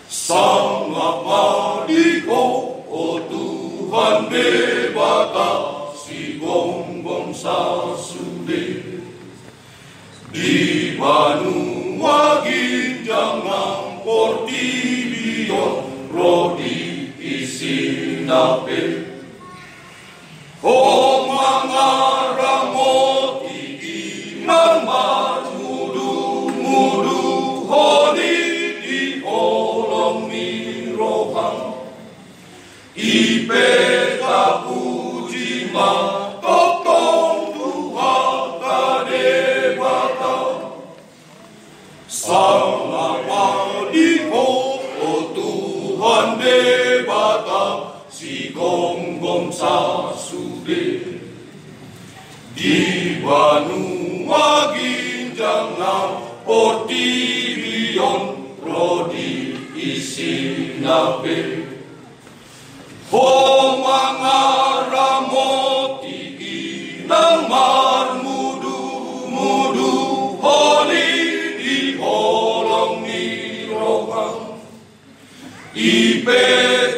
Sangat madiko, oh Tuhan debatasi gonggong sasude. Di Banua ginjang ngampor tibion, rodi isi nape. Oh mangaramoti iman mudu honi di olong mirohang. Ipe kapuji ma totong Tuhan kadebata. Sama padiko, oh Tuhan debata si gonggong sasude. Di Banua ginjang ngampor tibion, rodi isi nape. Oh mangaramoti inang mudu honi di olong mirohang. Ipe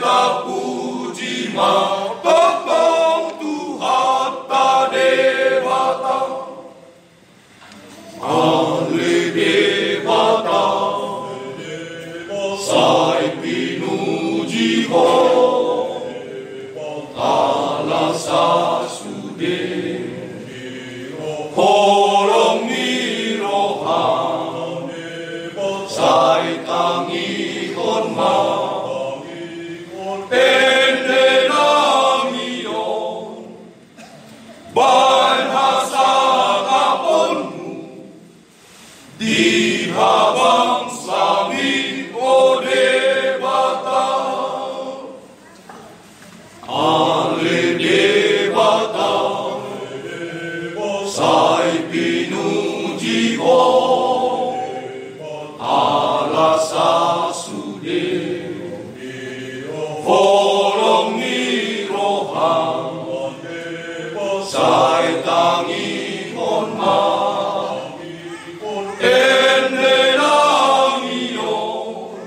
kapuji ma totong Tuhan kadebata. Ale debata sai pinuji ho ala sasude. Holong mirohang sai tangi konma tendenamion bahasa kaponmu di habang sami odebata. Ale debata sai pinuji ko ala sasude. Holong mirohang sai tangi konma endenamion